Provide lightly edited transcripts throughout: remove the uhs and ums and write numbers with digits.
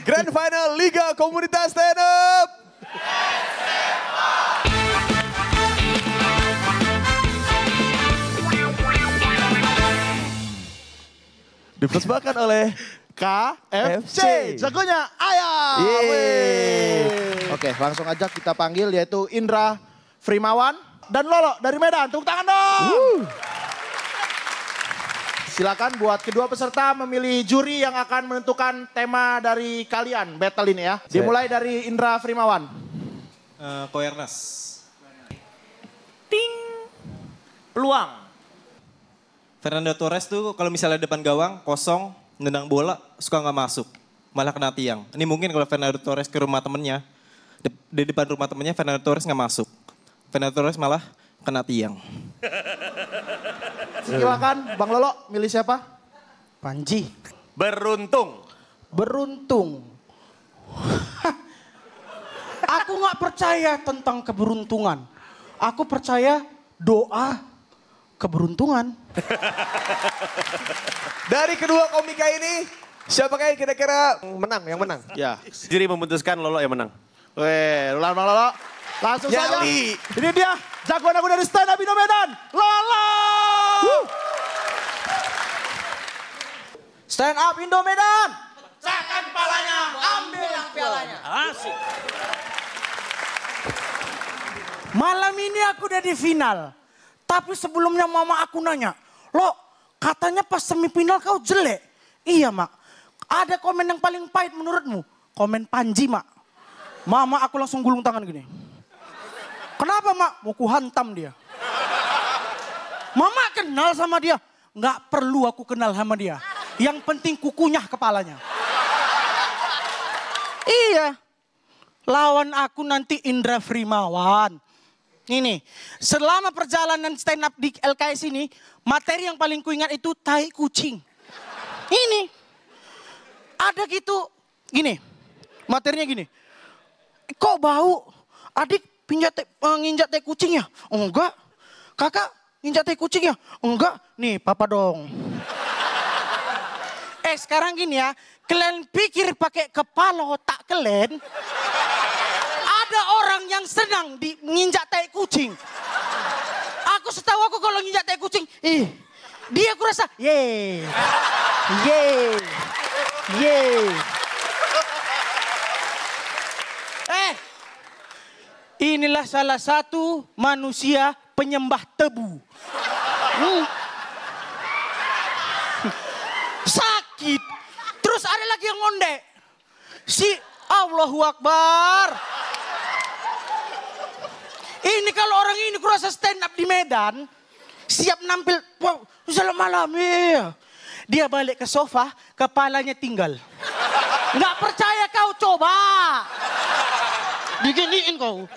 Grand Final Liga Komunitas Stand Up. Dipersembahkan oleh KFC. Jagonya ayam. Oke, langsung aja kita panggil yaitu Indra Frimawan dan Lolo dari Medan. Tepuk tangan dong. Silakan buat kedua peserta memilih juri yang akan menentukan tema dari kalian battle ini ya. Dimulai dari Indra Frimawan. Koernas. Ting. Peluang. Fernando Torres tuh kalau misalnya depan gawang kosong, nendang bola suka nggak masuk. Malah kena tiang. Ini mungkin kalau Fernando Torres ke rumah temennya, di depan rumah temennya Fernando Torres nggak masuk. Fernando Torres malah kena tiang. Silakan Bang Lolo, milih siapa? Panji. Beruntung. Beruntung. Aku nggak percaya tentang keberuntungan. Aku percaya doa keberuntungan. Dari kedua komika ini, siapakah yang kira-kira menang, yang menang? Ya. Juri memutuskan Lolo yang menang. Weh, ulang Bang Lolo. Langsung saja. Nyali. Ini dia jagoan aku dari Stand Up Indo Medan, Lolo. Stand up Indo Medan. Pecahkan kepalanya, ambil yang pialanya. Asik. Malam ini aku udah di final. Tapi sebelumnya mama aku nanya, lo katanya pas semifinal kau jelek. Iya mak, ada komen yang paling pahit menurutmu? Komen Panji mak. Mama aku langsung gulung tangan gini. Kenapa mak? Mau ku hantam dia. Mama kenal sama dia. Nggak perlu aku kenal sama dia. Yang penting kukunyah kepalanya. Iya. Lawan aku nanti Indra Frimawan. Ini, selama perjalanan stand up di LKS ini, materi yang paling kuingat itu tai kucing. Ini, ada gitu, gini, materinya gini. Kok bau? Adik nginjak tai kucing ya? Enggak. Kakak nginjak tai kucing ya? Enggak. Nih, papa dong. Sekarang gini ya, kalian pikir pakai kepala otak kalian, ada orang yang senang nginjak tai kucing. Aku setahu aku kalau nginjak tai kucing, dia aku rasa, ye. Inilah salah satu manusia penyembah tebu. Sakit. Terus ada lagi yang ngondek. Si Allahu Akbar. Ini kalau orang ini kurasa stand up di Medan, siap nampil, wow, salam malam, iya. Dia balik ke sofa, kepalanya tinggal. Nggak percaya kau coba. Diginiin kau.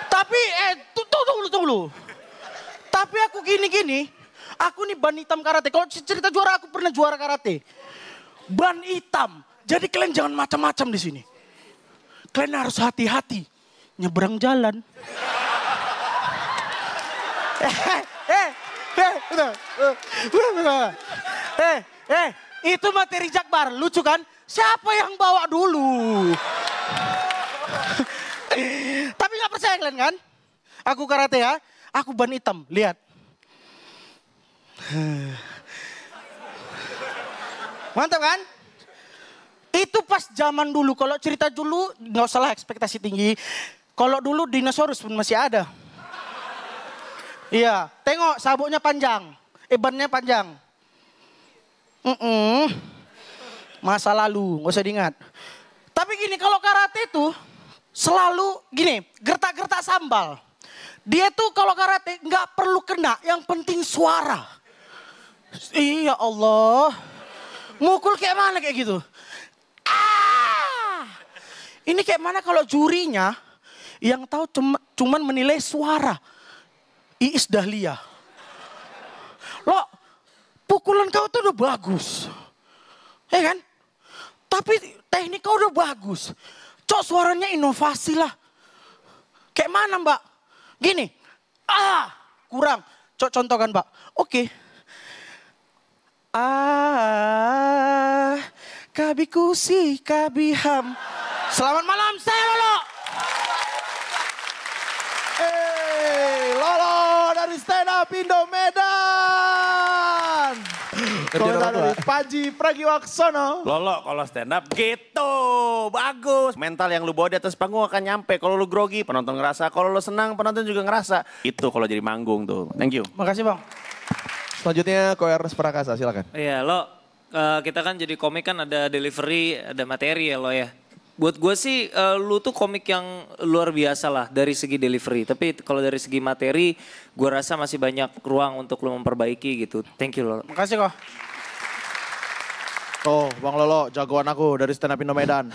Tapi, tunggu dulu. Tapi aku gini-gini, aku nih ban hitam karate. Kalau cerita juara, aku pernah juara karate. Ban hitam. Jadi kalian jangan macam-macam di sini. Kalian harus hati-hati nyebrang jalan. Itu materi Jakbar, lucu kan? Siapa yang bawa dulu? Tapi nggak percaya kalian kan? Aku karate ya, aku ban hitam, lihat. Mantap kan? Itu pas zaman dulu, kalau cerita dulu nggak usah lah ekspektasi tinggi. Kalau dulu dinosaurus pun masih ada. Iya, tengok sabuknya panjang, bannya panjang. Masa lalu, nggak usah diingat. Tapi gini, kalau karate itu selalu gini, gertak-gertak sambal. Dia tuh kalau karate nggak perlu kena, yang penting suara. Iya Allah, mukul kayak mana kayak gitu. Ini kayak mana kalau jurinya yang tahu cuman menilai suara. Iis Dahlia. Lo, pukulan kau tuh udah bagus. Ya kan? Tapi teknik kau udah bagus. Cok suaranya inovasi lah. Kayak mana mbak? Gini. Kurang. Cok contohkan mbak. Oke. Kabi kusi, kabi ham. Selamat malam, saya Lolo. Lolo dari Stand Up Indo Medan. Komentar dari Panji Pragiwaksono. Lolo kalau stand up gitu, bagus. Mental yang lu bawa di atas panggung akan nyampe. Kalau lu grogi, penonton ngerasa. Kalau lu senang, penonton juga ngerasa. Itu kalau jadi manggung tuh. Thank you. Makasih Bang. Selanjutnya Ko Ernest Prakasa, silakan. Iya lo, kita kan jadi komik kan ada delivery, ada materi ya lo ya. Buat gue sih lu tuh komik yang luar biasa lah dari segi delivery. Tapi kalau dari segi materi gue rasa masih banyak ruang untuk lu memperbaiki gitu. Thank you Lolo. Makasih kok. Tuh Bang Lolo, jagoan aku dari Stand Up Indo Medan.